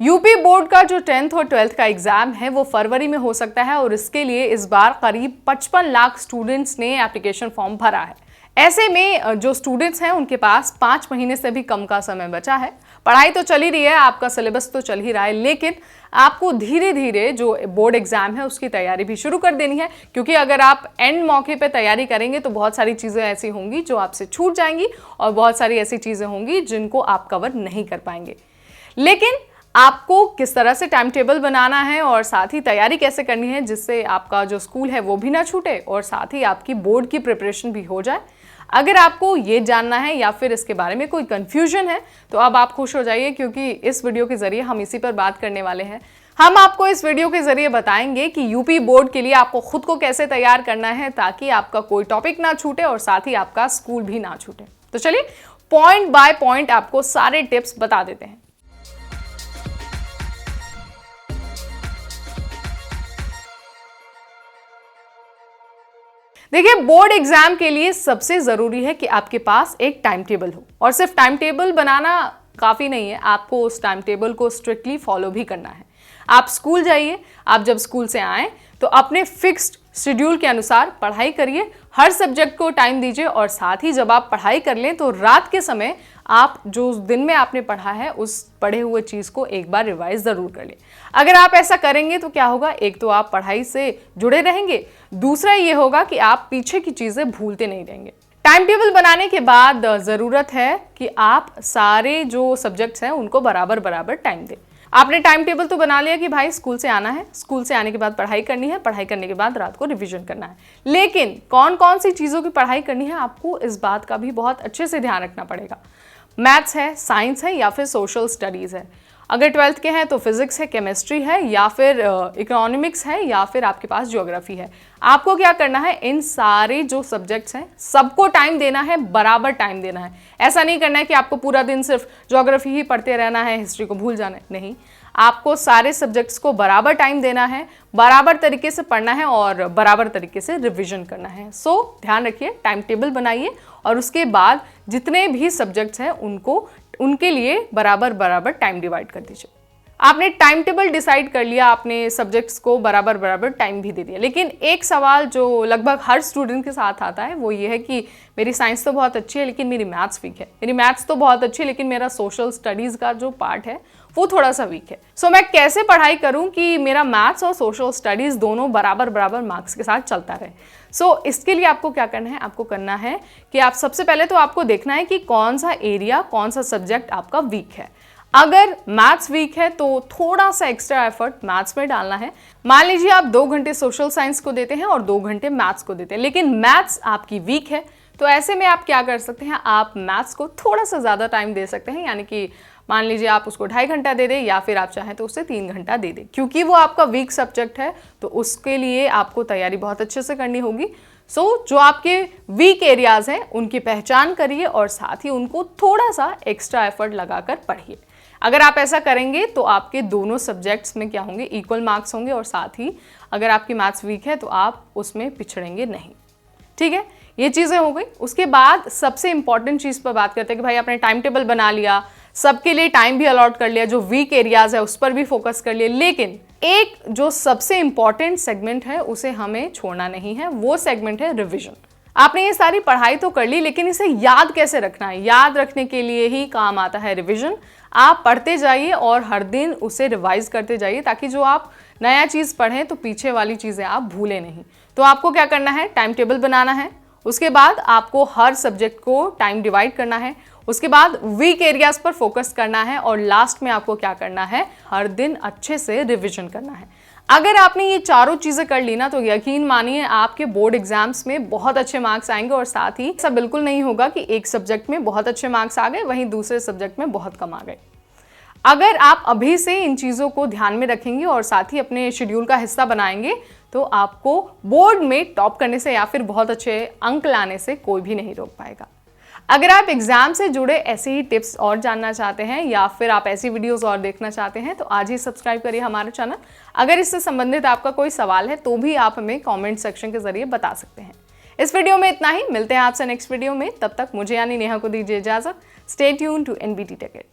UP board का जो 10th और 12th का एग्जाम है वो फरवरी में हो सकता है और इसके लिए इस बार करीब 55 लाख स्टूडेंट्स ने एप्लीकेशन फॉर्म भरा है। ऐसे में जो स्टूडेंट्स हैं उनके पास 5 महीने से भी कम का समय बचा है। पढ़ाई तो चल ही रही है, आपका सिलेबस तो चल ही रहा है, लेकिन आपको धीरे धीरे जो बोर्ड एग्जाम है उसकी तैयारी भी शुरू कर देनी है, क्योंकि अगर आप एंड मौके पे तैयारी करेंगे तो बहुत सारी चीज़ें ऐसी होंगी जो आपसे छूट जाएंगी और बहुत सारी ऐसी चीज़ें होंगी जिनको आप कवर नहीं कर पाएंगे। लेकिन आपको किस तरह से टाइम टेबल बनाना है और साथ ही तैयारी कैसे करनी है जिससे आपका जो स्कूल है वो भी ना छूटे और साथ ही आपकी बोर्ड की प्रिपरेशन भी हो जाए, अगर आपको ये जानना है या फिर इसके बारे में कोई कंफ्यूजन है तो अब आप खुश हो जाइए, क्योंकि इस वीडियो के जरिए हम इसी पर बात करने वाले हैं। हम आपको इस वीडियो के जरिए बताएंगे कि यूपी बोर्ड के लिए आपको खुद को कैसे तैयार करना है ताकि आपका कोई टॉपिक ना छूटे और साथ ही आपका स्कूल भी ना छूटे। तो चलिए पॉइंट बाय पॉइंट आपको सारे टिप्स बता देते हैं। देखिए, बोर्ड एग्जाम के लिए सबसे जरूरी है कि आपके पास एक टाइम टेबल हो, और सिर्फ टाइम टेबल बनाना काफी नहीं है, आपको उस टाइम टेबल को स्ट्रिक्टली फॉलो भी करना है। आप स्कूल जाइए, आप जब स्कूल से आएँ तो अपने फिक्स्ड शेड्यूल के अनुसार पढ़ाई करिए, हर सब्जेक्ट को टाइम दीजिए और साथ ही जब आप पढ़ाई कर लें तो रात के समय आप जो दिन में आपने पढ़ा है उस पढ़े हुए चीज़ को एक बार रिवाइज ज़रूर कर लें। अगर आप ऐसा करेंगे तो क्या होगा, एक तो आप पढ़ाई से जुड़े रहेंगे, दूसरा ये होगा कि आप पीछे की चीज़ें भूलते नहीं रहेंगे। टाइम टेबल बनाने के बाद ज़रूरत है कि आप सारे जो सब्जेक्ट्स हैं उनको बराबर बराबर टाइम दें। आपने टाइम टेबल तो बना लिया कि भाई स्कूल से आना है, स्कूल से आने के बाद पढ़ाई करनी है, पढ़ाई करने के बाद रात को रिवीजन करना है, लेकिन कौन कौन सी चीज़ों की पढ़ाई करनी है आपको इस बात का भी बहुत अच्छे से ध्यान रखना पड़ेगा। मैथ्स है, साइंस है या फिर सोशल स्टडीज़ है, अगर 12th के हैं तो फिजिक्स है, केमिस्ट्री है या फिर इकोनॉमिक्स है या फिर आपके पास ज्योग्राफी है। आपको क्या करना है, इन सारे जो सब्जेक्ट्स हैं सबको टाइम देना है, बराबर टाइम देना है। ऐसा नहीं करना है कि आपको पूरा दिन सिर्फ ज्योग्राफी ही पढ़ते रहना है, हिस्ट्री को भूल जाना है, नहीं, आपको सारे सब्जेक्ट्स को बराबर टाइम देना है, बराबर तरीके से पढ़ना है और बराबर तरीके से रिवीजन करना है। सो ध्यान रखिए, टाइम टेबल बनाइए और उसके बाद जितने भी सब्जेक्ट्स हैं उनके लिए बराबर बराबर टाइम डिवाइड कर दीजिए। आपने टाइम टेबल डिसाइड कर लिया, आपने सब्जेक्ट्स को बराबर बराबर टाइम भी दे दिया, लेकिन एक सवाल जो लगभग हर स्टूडेंट के साथ आता है वो ये है कि मेरी साइंस तो बहुत अच्छी है लेकिन मेरी मैथ्स वीक है, मेरी मैथ्स तो बहुत अच्छी है लेकिन मेरा सोशल स्टडीज़ का जो पार्ट है वो थोड़ा सा वीक है। सो मैं कैसे पढ़ाई करूं कि मेरा मैथ्स और सोशल स्टडीज़ दोनों बराबर बराबर मार्क्स के साथ चलता रहे। सो इसके लिए आपको क्या करना है, आपको करना है कि आप सबसे पहले तो आपको देखना है कि कौन सा एरिया, कौन सा सब्जेक्ट आपका वीक है। अगर मैथ्स वीक है तो थोड़ा सा एक्स्ट्रा एफर्ट मैथ्स में डालना है। मान लीजिए आप 2 घंटे सोशल साइंस को देते हैं और 2 घंटे मैथ्स को देते हैं, लेकिन मैथ्स आपकी वीक है, तो ऐसे में आप क्या कर सकते हैं, आप मैथ्स को थोड़ा सा ज़्यादा टाइम दे सकते हैं, यानी कि मान लीजिए आप उसको 2.5 घंटा दे दें या फिर आप चाहें तो उससे 3 घंटा दे दें, क्योंकि वो आपका वीक सब्जेक्ट है तो उसके लिए आपको तैयारी बहुत अच्छे से करनी होगी। सो जो आपके वीक एरियाज़ हैं उनकी पहचान करिए और साथ ही उनको थोड़ा सा एक्स्ट्रा एफर्ट लगाकर पढ़िए। अगर आप ऐसा करेंगे तो आपके दोनों सब्जेक्ट्स में क्या होंगे, इक्वल मार्क्स होंगे और साथ ही अगर आपकी मैथ्स वीक है तो आप उसमें पिछड़ेंगे नहीं। ठीक है, ये चीज़ें हो गई। उसके बाद सबसे इंपॉर्टेंट चीज़ पर बात करते हैं कि भाई आपने टाइम टेबल बना लिया, सबके लिए टाइम भी अलॉट कर लिया, जो वीक एरियाज है उस पर भी फोकस कर लिया, लेकिन एक जो सबसे इंपॉर्टेंट सेगमेंट है उसे हमें छोड़ना नहीं है, वो सेगमेंट है रिवीजन। आपने ये सारी पढ़ाई तो कर ली, लेकिन इसे याद कैसे रखना है, याद रखने के लिए ही काम आता है रिवीजन। आप पढ़ते जाइए और हर दिन उसे रिवाइज करते जाइए ताकि जो आप नया चीज़ पढ़ें तो पीछे वाली चीज़ें आप भूलें नहीं। तो आपको क्या करना है, टाइम टेबल बनाना है, उसके बाद आपको हर सब्जेक्ट को टाइम डिवाइड करना है, उसके बाद वीक एरियाज पर फोकस करना है और लास्ट में आपको क्या करना है, हर दिन अच्छे से रिवीजन करना है। अगर आपने ये चारों चीज़ें कर ली ना तो यकीन मानिए आपके बोर्ड एग्जाम्स में बहुत अच्छे मार्क्स आएंगे और साथ ही ऐसा बिल्कुल नहीं होगा कि एक सब्जेक्ट में बहुत अच्छे मार्क्स आ गए वहीं दूसरे सब्जेक्ट में बहुत कम आ गए। अगर आप अभी से इन चीज़ों को ध्यान में रखेंगे और साथ ही अपने शेड्यूल का हिस्सा बनाएंगे तो आपको बोर्ड में टॉप करने से या फिर बहुत अच्छे अंक लाने से कोई भी नहीं रोक पाएगा। अगर आप एग्जाम से जुड़े ऐसे ही टिप्स और जानना चाहते हैं या फिर आप ऐसी वीडियोस और देखना चाहते हैं तो आज ही सब्सक्राइब करिए हमारे चैनल। अगर इससे संबंधित आपका कोई सवाल है तो भी आप हमें कमेंट सेक्शन के जरिए बता सकते हैं। इस वीडियो में इतना ही, मिलते हैं आपसे नेक्स्ट वीडियो में, तब तक मुझे यानी नेहा को दीजिए इजाजत। Stay tune to NBT tech it.